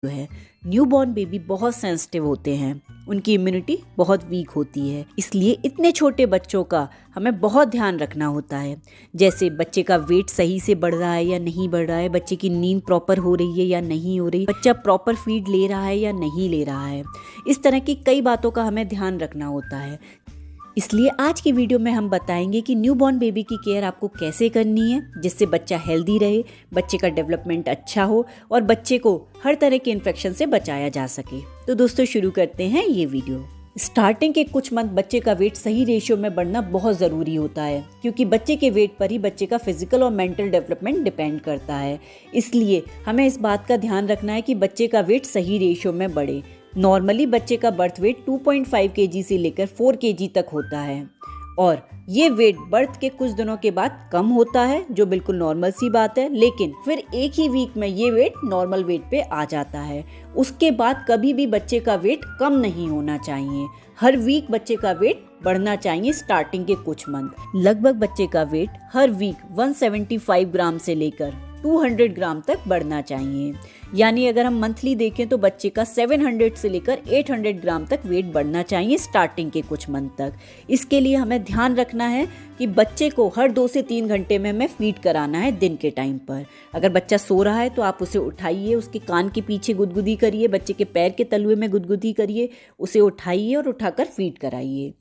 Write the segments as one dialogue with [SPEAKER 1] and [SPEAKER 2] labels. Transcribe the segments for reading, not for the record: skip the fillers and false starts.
[SPEAKER 1] है। Newborn baby बहुत sensitive होते हैं, उनकी इम्यूनिटी बहुत वीक होती है, इसलिए इतने छोटे बच्चों का हमें बहुत ध्यान रखना होता है। जैसे बच्चे का वेट सही से बढ़ रहा है या नहीं बढ़ रहा है, बच्चे की नींद प्रॉपर हो रही है या नहीं हो रही, बच्चा प्रॉपर फीड ले रहा है या नहीं ले रहा है। इस तरह की कई बातों का हमें ध्यान रखना होता है। इसलिए आज की वीडियो में हम बताएंगे कि न्यूबॉर्न बेबी की केयर आपको कैसे करनी है, जिससे बच्चा हेल्दी रहे, बच्चे का डेवलपमेंट अच्छा हो और बच्चे को हर तरह के इन्फेक्शन से बचाया जा सके। तो दोस्तों शुरू करते हैं ये वीडियो। स्टार्टिंग के कुछ मंथ बच्चे का वेट सही रेशियो में बढ़ना बहुत ज़रूरी होता है, क्योंकि बच्चे के वेट पर ही बच्चे का फिजिकल और मेंटल डेवलपमेंट डिपेंड करता है। इसलिए हमें इस बात का ध्यान रखना है कि बच्चे का वेट सही रेशियो में बढ़े। नॉर्मली बच्चे का बर्थ वेट 2.5 kg से लेकर 4 kg तक होता है और ये वेट बर्थ के कुछ दिनों के बाद कम होता है, जो बिल्कुल नॉर्मल सी बात है, लेकिन फिर एक ही वीक में ये वेट नॉर्मल वेट पे आ जाता है। उसके बाद कभी भी बच्चे का वेट कम नहीं होना चाहिए। हर वीक बच्चे का वेट बढ़ना चाहिए। स्टार्टिंग के कुछ मंथ लगभग बच्चे का वेट हर वीक 175 ग्राम से लेकर 200 ग्राम तक बढ़ना चाहिए। यानी अगर हम मंथली देखें तो बच्चे का 700 से लेकर 800 ग्राम तक वेट बढ़ना चाहिए स्टार्टिंग के कुछ मंथ तक। इसके लिए हमें ध्यान रखना है कि बच्चे को हर 2 से 3 घंटे में हमें फीड कराना है दिन के टाइम पर। अगर बच्चा सो रहा है तो आप उसे उठाइए, उसके कान के पीछे गुदगुदी करिए, बच्चे के पैर के तलुए में गुदगुदी करिए, उसे उठाइए और उठाकर फीड कराइए।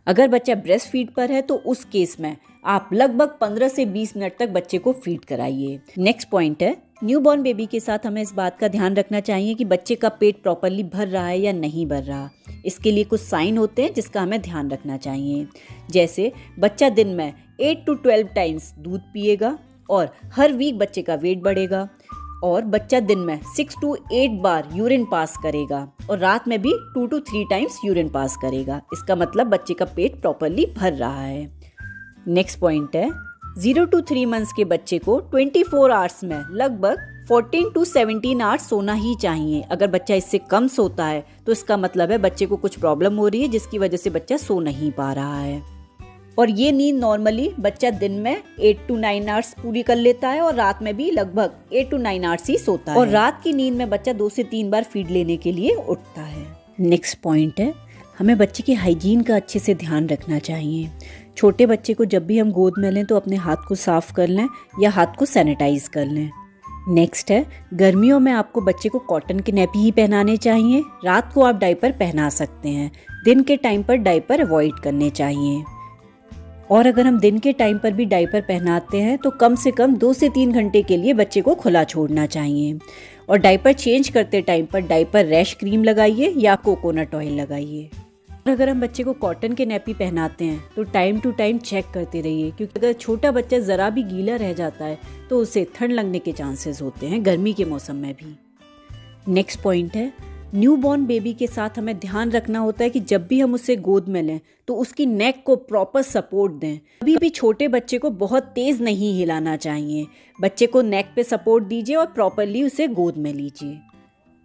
[SPEAKER 1] अगर बच्चा ब्रेस्ट फीड पर है तो उस केस में आप लगभग 15 से 20 मिनट तक बच्चे को फीड कराइए। नेक्स्ट पॉइंट है, न्यूबॉर्न बेबी के साथ हमें इस बात का ध्यान रखना चाहिए कि बच्चे का पेट प्रॉपरली भर रहा है या नहीं भर रहा। इसके लिए कुछ साइन होते हैं जिसका हमें ध्यान रखना चाहिए। जैसे बच्चा दिन में 8 to 12 टाइम्स दूध पिएगा और हर वीक बच्चे का वेट बढ़ेगा, और बच्चा दिन में 6 to 8 बार यूरिन पास करेगा और रात में भी 2 to 3 टाइम्स यूरिन पास करेगा। इसका मतलब बच्चे का पेट प्रॉपरली भर रहा है। नेक्स्ट पॉइंट है, 0 to 3 मंथ्स के बच्चे को 24 आवर्स में लगभग 14 to 17 आवर्स सोना ही चाहिए। अगर बच्चा इससे कम सोता है तो इसका मतलब है बच्चे को कुछ प्रॉब्लम हो रही है, जिसकी वजह से बच्चा सो नहीं पा रहा है। और ये नींद नॉर्मली बच्चा दिन में 8 to 9 आवर्स पूरी कर लेता है और रात में भी लगभग 8 to 9 आवर्स ही सोता है। और रात की नींद में बच्चा 2 से 3 बार फीड लेने के लिए उठता है। नेक्स्ट पॉइंट है, हमें बच्चे की हाइजीन का अच्छे से ध्यान रखना चाहिए। छोटे बच्चे को जब भी हम गोद में लें तो अपने हाथ को साफ कर लें या हाथ को सैनिटाइज कर लें। नेक्स्ट है, गर्मियों में आपको बच्चे को कॉटन के नैपी ही पहनाने चाहिए। रात को आप डायपर पहना सकते हैं, दिन के टाइम पर डायपर अवॉइड करने चाहिए। और अगर हम दिन के टाइम पर भी डायपर पहनाते हैं तो कम से कम 2 से 3 घंटे के लिए बच्चे को खुला छोड़ना चाहिए। और डायपर चेंज करते टाइम पर डायपर रैश क्रीम लगाइए या कोकोनट ऑयल लगाइए। और अगर हम बच्चे को कॉटन के नैपी पहनाते हैं तो टाइम टू टाइम चेक करते रहिए, क्योंकि अगर छोटा बच्चा ज़रा भी गीला रह जाता है तो उसे ठंड लगने के चांसेस होते हैं गर्मी के मौसम में भी। नेक्स्ट पॉइंट है, न्यूबॉर्न बेबी के साथ हमें ध्यान रखना होता है कि जब भी हम उसे गोद में लें तो उसकी नेक को प्रॉपर सपोर्ट दें। कभी भी छोटे बच्चे को बहुत तेज़ नहीं हिलाना चाहिए। बच्चे को नेक पे सपोर्ट दीजिए और प्रॉपरली उसे गोद में लीजिए।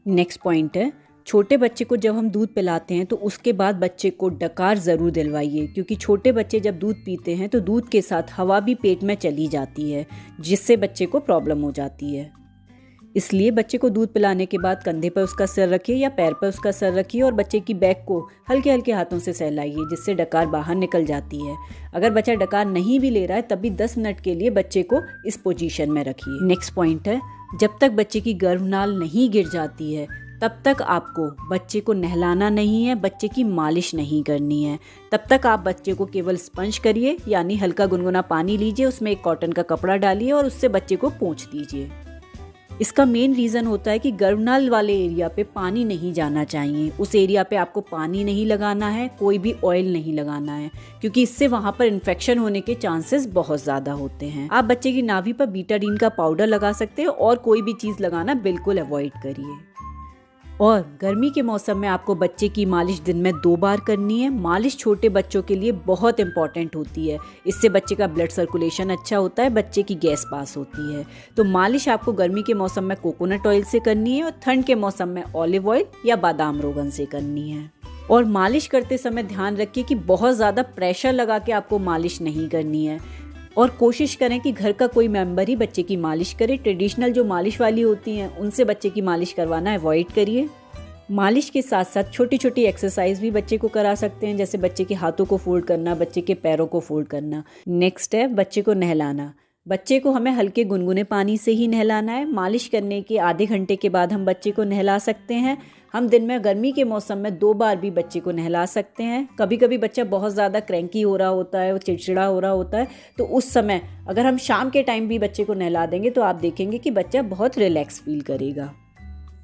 [SPEAKER 1] नेक्स्ट पॉइंट है, छोटे बच्चे को जब हम दूध पिलाते हैं तो उसके बाद बच्चे को डकार ज़रूर दिलवाइए, क्योंकि छोटे बच्चे जब दूध पीते हैं तो दूध के साथ हवा भी पेट में चली जाती है, जिससे बच्चे को प्रॉब्लम हो जाती है। इसलिए बच्चे को दूध पिलाने के बाद कंधे पर उसका सर रखिए या पैर पर उसका सर रखिए और बच्चे की बैक को हल्के हल्के हाथों से सहलाइए, जिससे डकार बाहर निकल जाती है। अगर बच्चा डकार नहीं भी ले रहा है तब भी 10 मिनट के लिए बच्चे को इस पोजीशन में रखिए। नेक्स्ट पॉइंट है, जब तक बच्चे की गर्भनाल नहीं गिर जाती है तब तक आपको बच्चे को नहलाना नहीं है, बच्चे की मालिश नहीं करनी है। तब तक आप बच्चे को केवल स्पंज करिए, यानी हल्का गुनगुना पानी लीजिए, उसमें एक कॉटन का कपड़ा डालिए और उससे बच्चे को पोंछ दीजिए। इसका मेन रीज़न होता है कि गर्भनाल वाले एरिया पे पानी नहीं जाना चाहिए। उस एरिया पे आपको पानी नहीं लगाना है, कोई भी ऑयल नहीं लगाना है, क्योंकि इससे वहाँ पर इन्फेक्शन होने के चांसेस बहुत ज़्यादा होते हैं। आप बच्चे की नाभि पर बीटाडीन का पाउडर लगा सकते हैं और कोई भी चीज़ लगाना बिल्कुल अवॉइड करिए। और गर्मी के मौसम में आपको बच्चे की मालिश दिन में 2 बार करनी है। मालिश छोटे बच्चों के लिए बहुत इंपॉर्टेंट होती है। इससे बच्चे का ब्लड सर्कुलेशन अच्छा होता है, बच्चे की गैस पास होती है। तो मालिश आपको गर्मी के मौसम में कोकोनट ऑयल से करनी है और ठंड के मौसम में ऑलिव ऑयल या बादाम रोगन से करनी है। और मालिश करते समय ध्यान रखिए कि बहुत ज़्यादा प्रेशर लगा के आपको मालिश नहीं करनी है। और कोशिश करें कि घर का कोई मेंबर ही बच्चे की मालिश करे। ट्रेडिशनल जो मालिश वाली होती हैं उनसे बच्चे की मालिश करवाना अवॉइड करिए। मालिश के साथ साथ छोटी छोटी एक्सरसाइज भी बच्चे को करा सकते हैं, जैसे बच्चे के हाथों को फोल्ड करना, बच्चे के पैरों को फोल्ड करना। नेक्स्ट है बच्चे को नहलाना। बच्चे को हमें हल्के गुनगुने पानी से ही नहलाना है। मालिश करने के आधे घंटे के बाद हम बच्चे को नहला सकते हैं। हम दिन में गर्मी के मौसम में 2 बार भी बच्चे को नहला सकते हैं। कभी कभी बच्चा बहुत ज़्यादा क्रैंकी हो रहा होता है, वो चिड़चिड़ा हो रहा होता है, तो उस समय अगर हम शाम के टाइम भी बच्चे को नहला देंगे तो आप देखेंगे कि बच्चा बहुत रिलैक्स फील करेगा।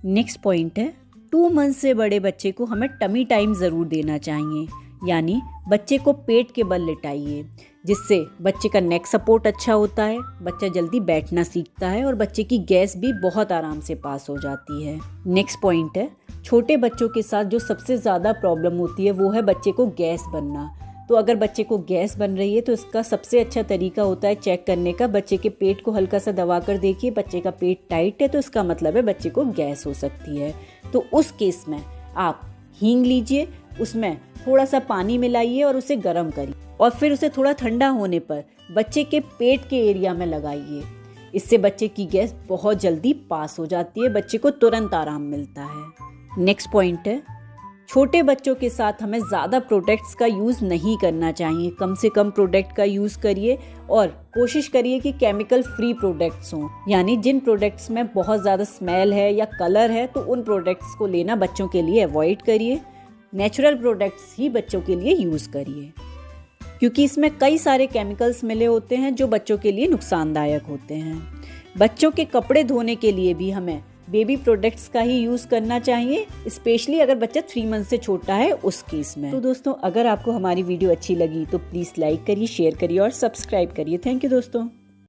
[SPEAKER 1] नेक्स्ट पॉइंट है 2 मंथ से बड़े बच्चे को हमें टमी टाइम ज़रूर देना चाहिए, यानी बच्चे को पेट के बल लिटाइए, जिससे बच्चे का नेक सपोर्ट अच्छा होता है, बच्चा जल्दी बैठना सीखता है और बच्चे की गैस भी बहुत आराम से पास हो जाती है। नेक्स्ट पॉइंट है छोटे बच्चों के साथ जो सबसे ज़्यादा प्रॉब्लम होती है वो है बच्चे को गैस बनना। तो अगर बच्चे को गैस बन रही है तो इसका सबसे अच्छा तरीका होता है चेक करने का। बच्चे के पेट को हल्का सा दबा कर देखिए, बच्चे का पेट टाइट है तो इसका मतलब है बच्चे को गैस हो सकती है। तो उस केस में आप हींग लीजिए, उसमें थोड़ा सा पानी मिलाइए और उसे गर्म करिए और फिर उसे थोड़ा ठंडा होने पर बच्चे के पेट के एरिया में लगाइए। इससे बच्चे की गैस बहुत जल्दी पास हो जाती है, बच्चे को तुरंत आराम मिलता है। नेक्स्ट पॉइंट है छोटे बच्चों के साथ हमें ज़्यादा प्रोडक्ट्स का यूज़ नहीं करना चाहिए। कम से कम प्रोडक्ट का यूज़ करिए और कोशिश करिए कि केमिकल फ्री प्रोडक्ट्स हों, यानी जिन प्रोडक्ट्स में बहुत ज़्यादा स्मेल है या कलर है तो उन प्रोडक्ट्स को लेना बच्चों के लिए अवॉइड करिए। नेचुरल प्रोडक्ट्स ही बच्चों के लिए यूज़ करिए, क्योंकि इसमें कई सारे केमिकल्स मिले होते हैं जो बच्चों के लिए नुकसानदायक होते हैं। बच्चों के कपड़े धोने के लिए भी हमें बेबी प्रोडक्ट्स का ही यूज़ करना चाहिए, स्पेशली अगर बच्चा 3 मंथ से छोटा है उस केस में। तो दोस्तों, अगर आपको हमारी वीडियो अच्छी लगी तो प्लीज़ लाइक करिए, शेयर करिए और सब्सक्राइब करिए। थैंक यू दोस्तों।